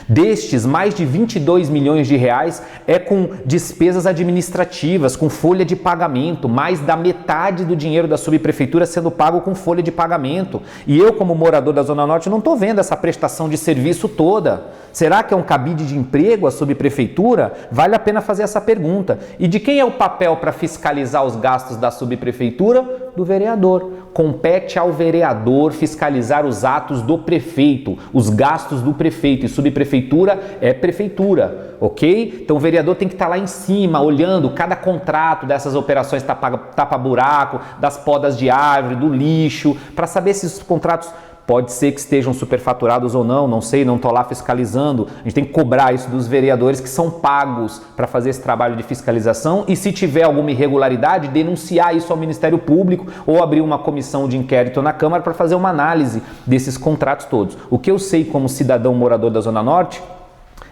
S2: Destes, mais de 22 milhões de reais é com despesas administrativas, com folha de pagamento, mais da metade do dinheiro da subprefeitura sendo pago com folha de pagamento. E eu, como morador da Zona Norte, não estou vendo essa prestação de serviço toda. Será que é um cabide de emprego a subprefeitura? Vale a pena fazer essa pergunta. E de quem é o papel para fiscalizar os gastos da subprefeitura? Do vereador. Compete ao vereador fiscalizar os atos do prefeito, os gastos do prefeito, e subprefeitura é prefeitura, ok? Então o vereador tem que estar lá em cima, olhando cada contrato dessas operações tapa-buraco, das podas de árvore, do lixo, para saber se os contratos pode ser que estejam superfaturados ou não, não sei, não estou lá fiscalizando. A gente tem que cobrar isso dos vereadores que são pagos para fazer esse trabalho de fiscalização, e se tiver alguma irregularidade, denunciar isso ao Ministério Público ou abrir uma comissão de inquérito na Câmara para fazer uma análise desses contratos todos. O que eu sei como cidadão morador da Zona Norte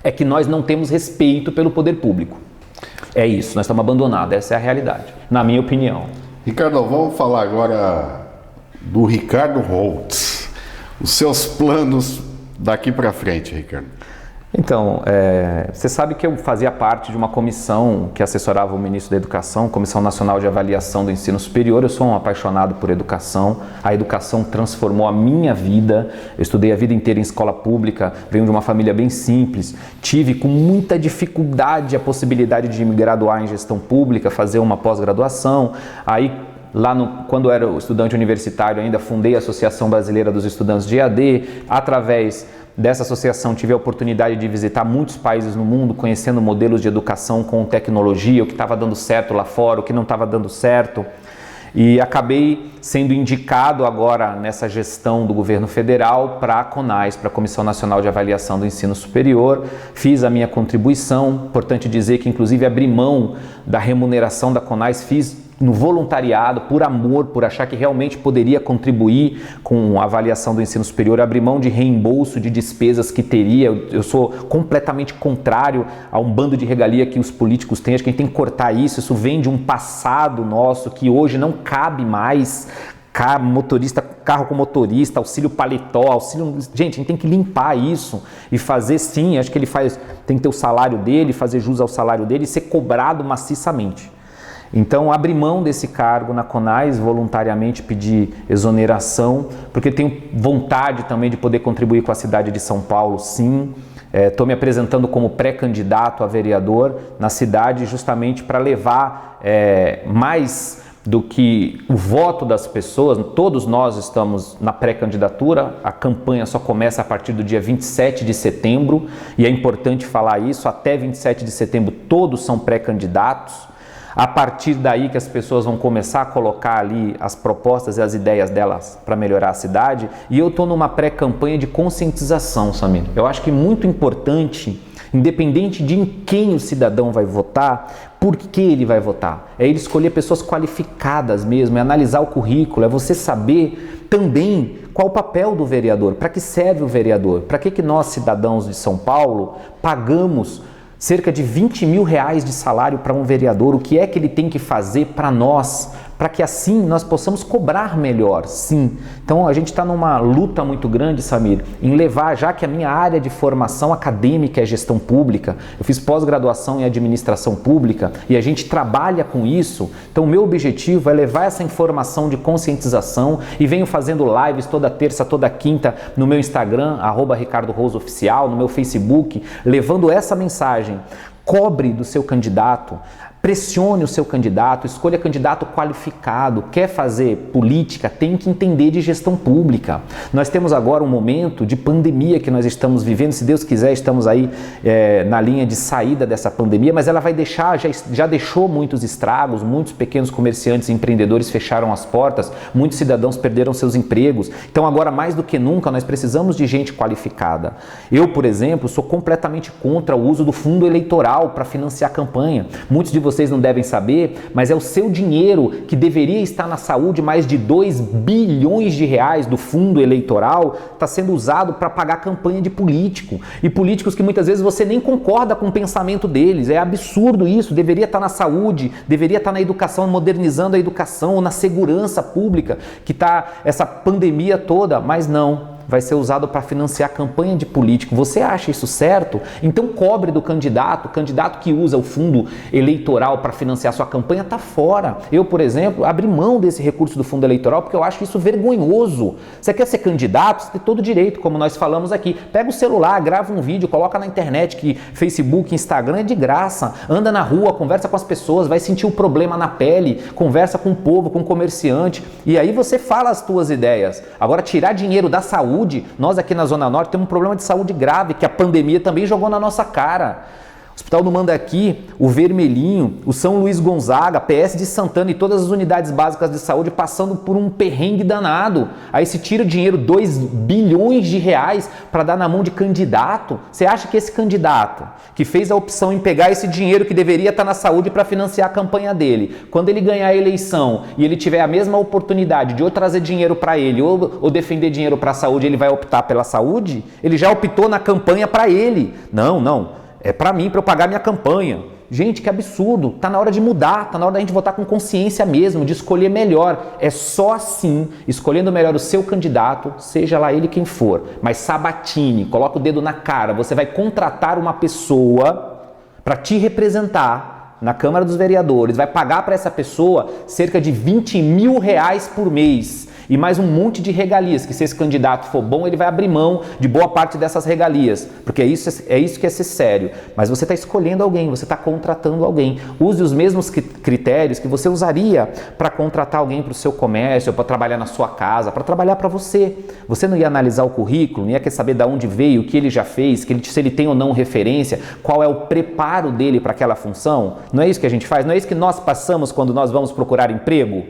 S2: é que nós não temos respeito pelo poder público. É isso, nós estamos abandonados, essa é a realidade, na minha opinião.
S1: Ricardo, vamos falar agora do Ricardo Holtz. Os seus planos daqui para frente, Ricardo?
S2: Então, você sabe que eu fazia parte de uma comissão que assessorava o ministro da Educação, Comissão Nacional de Avaliação do Ensino Superior. Eu sou um apaixonado por educação. A educação transformou a minha vida. Eu estudei a vida inteira em escola pública, venho de uma família bem simples. Tive com muita dificuldade a possibilidade de me graduar em gestão pública, fazer uma pós-graduação. Aí, quando eu era estudante universitário ainda, fundei a Associação Brasileira dos Estudantes de EAD. Através dessa associação tive a oportunidade de visitar muitos países no mundo, conhecendo modelos de educação com tecnologia, o que estava dando certo lá fora, o que não estava dando certo. E acabei sendo indicado agora nessa gestão do governo federal para a CONAS, para a Comissão Nacional de Avaliação do Ensino Superior. Fiz a minha contribuição, importante dizer que inclusive abri mão da remuneração da CONAS, fiz no voluntariado, por amor, por achar que realmente poderia contribuir com a avaliação do ensino superior, abrir mão de reembolso de despesas que teria. Eu sou completamente contrário a um bando de regalia que os políticos têm. Acho que a gente tem que cortar isso. Isso vem de um passado nosso que hoje não cabe mais. Carro com motorista, auxílio paletó, auxílio... Gente, a gente tem que limpar isso e fazer sim, acho que tem que ter o salário dele, fazer jus ao salário dele e ser cobrado maciçamente. Então, abri mão desse cargo na CONAS, voluntariamente pedi exoneração, porque tenho vontade também de poder contribuir com a cidade de São Paulo, sim. Estou me apresentando como pré-candidato a vereador na cidade, justamente para levar mais do que o voto das pessoas. Todos nós estamos na pré-candidatura, a campanha só começa a partir do dia 27 de setembro, e é importante falar isso, até 27 de setembro todos são pré-candidatos. A partir daí que as pessoas vão começar a colocar ali as propostas e as ideias delas para melhorar a cidade. E eu estou numa pré-campanha de conscientização, Samir. Eu acho que muito importante, independente de em quem o cidadão vai votar, por que ele vai votar. É ele escolher pessoas qualificadas mesmo, é analisar o currículo, é você saber também qual o papel do vereador, para que serve o vereador, para que nós, cidadãos de São Paulo, pagamos cerca de 20 mil reais de salário para um vereador, o que é que ele tem que fazer para nós, para que assim nós possamos cobrar melhor, sim. Então a gente está numa luta muito grande, Samir, em levar, já que a minha área de formação acadêmica é gestão pública, eu fiz pós-graduação em administração pública e a gente trabalha com isso, então o meu objetivo é levar essa informação de conscientização e venho fazendo lives toda terça, toda quinta no meu Instagram, @RicardoRosoOficial, no meu Facebook, levando essa mensagem. Cobre do seu candidato, pressione o seu candidato, escolha candidato qualificado, quer fazer política, tem que entender de gestão pública. Nós temos agora um momento de pandemia que nós estamos vivendo, se Deus quiser estamos aí na linha de saída dessa pandemia, mas ela vai deixar, já deixou muitos estragos, muitos pequenos comerciantes e empreendedores fecharam as portas, muitos cidadãos perderam seus empregos, então agora mais do que nunca nós precisamos de gente qualificada. Eu, por exemplo, sou completamente contra o uso do fundo eleitoral para financiar a campanha. Muitos de vocês não devem saber, mas é o seu dinheiro que deveria estar na saúde, mais de 2 bilhões de reais do fundo eleitoral está sendo usado para pagar campanha de político. E políticos que muitas vezes você nem concorda com o pensamento deles. É absurdo isso, deveria estar na saúde, deveria estar na educação, modernizando a educação, ou na segurança pública, que está essa pandemia toda, mas não. Vai ser usado para financiar campanha de político. Você acha isso certo? Então cobre do candidato. O candidato que usa o fundo eleitoral para financiar sua campanha está fora. Eu, por exemplo, abri mão desse recurso do fundo eleitoral porque eu acho isso vergonhoso. Você quer ser candidato? Você tem todo o direito, como nós falamos aqui. Pega o celular, grava um vídeo, coloca na internet, que Facebook, Instagram é de graça. Anda na rua, conversa com as pessoas, vai sentir o problema na pele, conversa com o povo, com o comerciante. E aí você fala as tuas ideias. Agora, tirar dinheiro da saúde, nós aqui na Zona Norte temos um problema de saúde grave que a pandemia também jogou na nossa cara. O Hospital do Mandaqui, o Vermelhinho, o São Luís Gonzaga, PS de Santana e todas as unidades básicas de saúde passando por um perrengue danado. Aí se tira dinheiro, 2 bilhões de reais para dar na mão de candidato. Você acha que esse candidato que fez a opção em pegar esse dinheiro que deveria estar na saúde para financiar a campanha dele, quando ele ganhar a eleição e ele tiver a mesma oportunidade de ou trazer dinheiro para ele ou defender dinheiro para a saúde, ele vai optar pela saúde? Ele já optou na campanha para ele. Não. É para mim, para eu pagar minha campanha. Gente, que absurdo. Tá na hora de mudar, tá na hora da gente votar com consciência mesmo, de escolher melhor. É só assim, escolhendo melhor o seu candidato, seja lá ele quem for. Mas sabatine, coloca o dedo na cara. Você vai contratar uma pessoa para te representar na Câmara dos Vereadores, vai pagar para essa pessoa cerca de 20 mil reais por mês. E mais um monte de regalias, que se esse candidato for bom, ele vai abrir mão de boa parte dessas regalias, porque é isso que é ser sério. Mas você está escolhendo alguém, você está contratando alguém. Use os mesmos critérios que você usaria para contratar alguém para o seu comércio, para trabalhar na sua casa, para trabalhar para você. Você não ia analisar o currículo, não ia querer saber de onde veio, o que ele já fez, se ele tem ou não referência, qual é o preparo dele para aquela função? Não é isso que a gente faz? Não é isso que nós passamos quando nós vamos procurar emprego?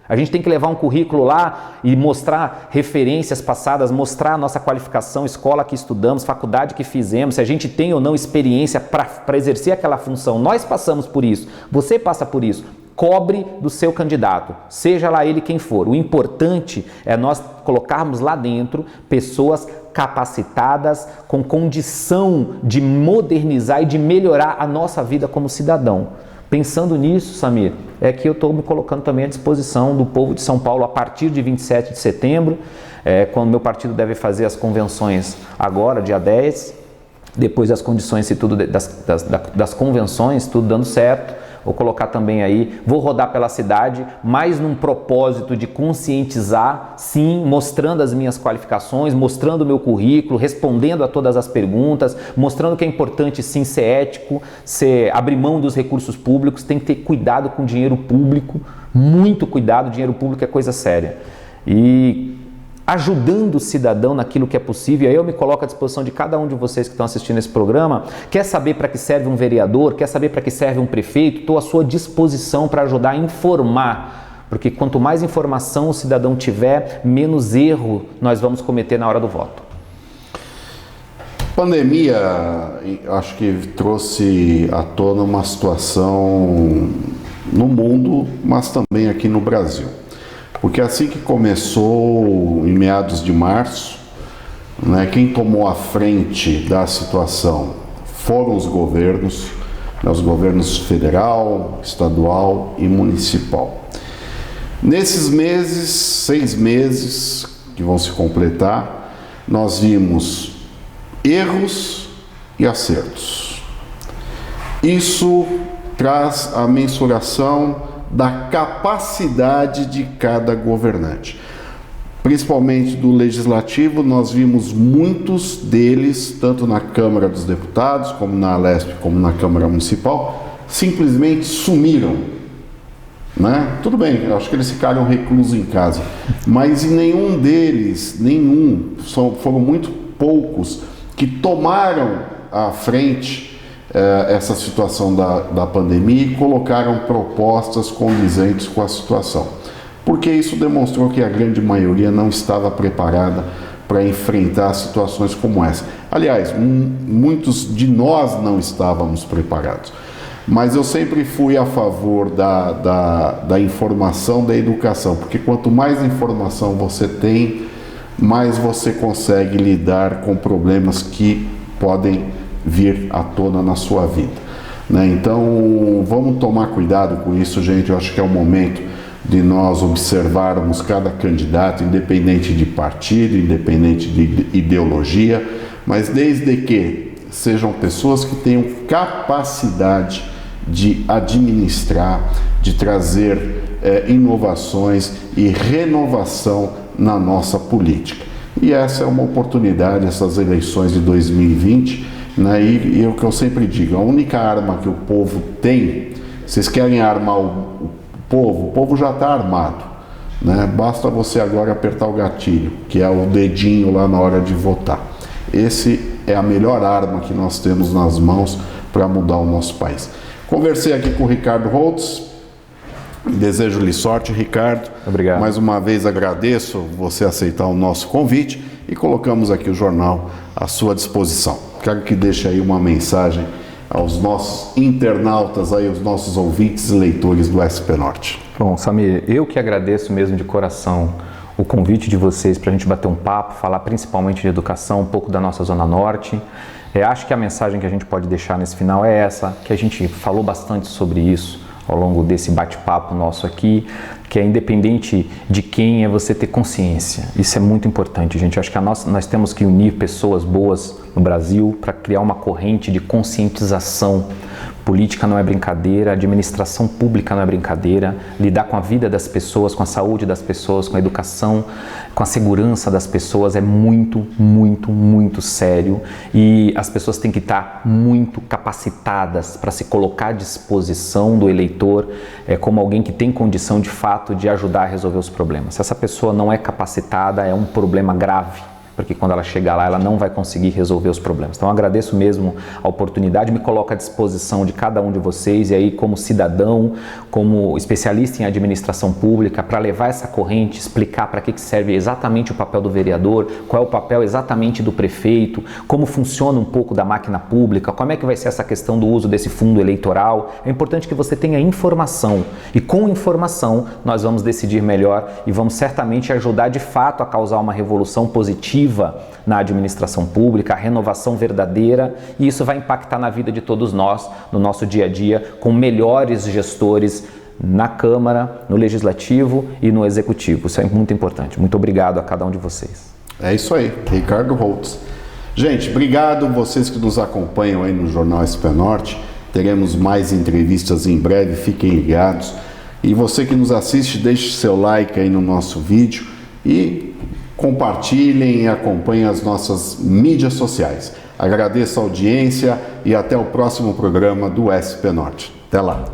S2: A gente tem que levar um currículo lá e mostrar referências passadas, mostrar a nossa qualificação, escola que estudamos, faculdade que fizemos, se a gente tem ou não experiência para exercer aquela função. Nós passamos por isso, você passa por isso. Cobre do seu candidato, seja lá ele quem for. O importante é nós colocarmos lá dentro pessoas capacitadas, com condição de modernizar e de melhorar a nossa vida como cidadão. Pensando nisso, Samir, é que eu estou me colocando também à disposição do povo de São Paulo a partir de 27 de setembro, quando meu partido deve fazer as convenções agora, dia 10, depois das condições e tudo das convenções, tudo dando certo. Vou colocar também aí, vou rodar pela cidade, mais num propósito de conscientizar, sim, mostrando as minhas qualificações, mostrando o meu currículo, respondendo a todas as perguntas, mostrando que é importante sim ser ético, abrir mão dos recursos públicos, tem que ter cuidado com o dinheiro público, muito cuidado, dinheiro público é coisa séria. E ajudando o cidadão naquilo que é possível. E aí eu me coloco à disposição de cada um de vocês que estão assistindo esse programa. Quer saber para que serve um vereador? Quer saber para que serve um prefeito? Estou à sua disposição para ajudar a informar, porque quanto mais informação o cidadão tiver, menos erro nós vamos cometer na hora do voto.
S1: Pandemia, acho que trouxe à tona uma situação no mundo, mas também aqui no Brasil. Porque assim que começou, em meados de março, né, quem tomou a frente da situação foram os governos federal, estadual e municipal. Nesses meses, 6 meses que vão se completar, nós vimos erros e acertos. Isso traz a mensuração da capacidade de cada governante. Principalmente do legislativo, nós vimos muitos deles, tanto na Câmara dos Deputados, como na Alesp, como na Câmara Municipal, simplesmente sumiram. Né? Tudo bem, eu acho que eles ficaram reclusos em casa, mas em nenhum deles, foram muito poucos que tomaram à frente essa situação da pandemia e colocaram propostas condizentes com a situação. Porque isso demonstrou que a grande maioria não estava preparada para enfrentar situações como essa. Aliás, muitos de nós não estávamos preparados. Mas eu sempre fui a favor da informação, da educação, porque quanto mais informação você tem, mais você consegue lidar com problemas que podem vir à tona na sua vida, né? Então, vamos tomar cuidado com isso, gente. Eu acho que é o momento de nós observarmos cada candidato, independente de partido, independente de ideologia, mas desde que sejam pessoas que tenham capacidade de administrar, de trazer inovações e renovação na nossa política. E essa é uma oportunidade, essas eleições de 2020, né? E é o que eu sempre digo, a única arma que o povo tem, vocês querem armar o povo já está armado, né? Basta você agora apertar o gatilho, que é o dedinho lá na hora de votar. Esse é a melhor arma que nós temos nas mãos para mudar o nosso país. Conversei aqui com o Ricardo Holtz, desejo-lhe sorte, Ricardo.
S2: Obrigado.
S1: Mais uma vez agradeço você aceitar o nosso convite e colocamos aqui o jornal à sua disposição. Quero que deixe aí uma mensagem aos nossos internautas, aí, aos nossos ouvintes e leitores do SP Norte.
S2: Bom, Samir, eu que agradeço mesmo de coração o convite de vocês para a gente bater um papo, falar principalmente de educação, um pouco da nossa Zona Norte. Acho que a mensagem que a gente pode deixar nesse final é essa, que a gente falou bastante sobre isso ao longo desse bate-papo nosso aqui, que é independente de quem é você ter consciência. Isso é muito importante, gente. Acho que nós temos que unir pessoas boas no Brasil para criar uma corrente de conscientização. Política não é brincadeira, administração pública não é brincadeira, lidar com a vida das pessoas, com a saúde das pessoas, com a educação, com a segurança das pessoas é muito, muito, muito sério e as pessoas têm que estar muito capacitadas para se colocar à disposição do eleitor como alguém que tem condição de fato de ajudar a resolver os problemas. Se essa pessoa não é capacitada, é um problema grave, porque quando ela chegar lá, ela não vai conseguir resolver os problemas. Então, eu agradeço mesmo a oportunidade, me coloco à disposição de cada um de vocês, e aí como cidadão, como especialista em administração pública, para levar essa corrente, explicar para que serve exatamente o papel do vereador, qual é o papel exatamente do prefeito, como funciona um pouco da máquina pública, como é que vai ser essa questão do uso desse fundo eleitoral. É importante que você tenha informação, e com informação nós vamos decidir melhor e vamos certamente ajudar de fato a causar uma revolução positiva na administração pública, a renovação verdadeira, e isso vai impactar na vida de todos nós, no nosso dia a dia, com melhores gestores na Câmara, no Legislativo e no Executivo. Isso é muito importante. Muito obrigado a cada um de vocês.
S1: É isso aí, Ricardo Holtz. Gente, obrigado vocês que nos acompanham aí no Jornal SP Norte. Teremos mais entrevistas em breve, fiquem ligados. E você que nos assiste, deixe seu like aí no nosso vídeo e compartilhem e acompanhem as nossas mídias sociais. Agradeço a audiência e até o próximo programa do SP Norte. Até lá!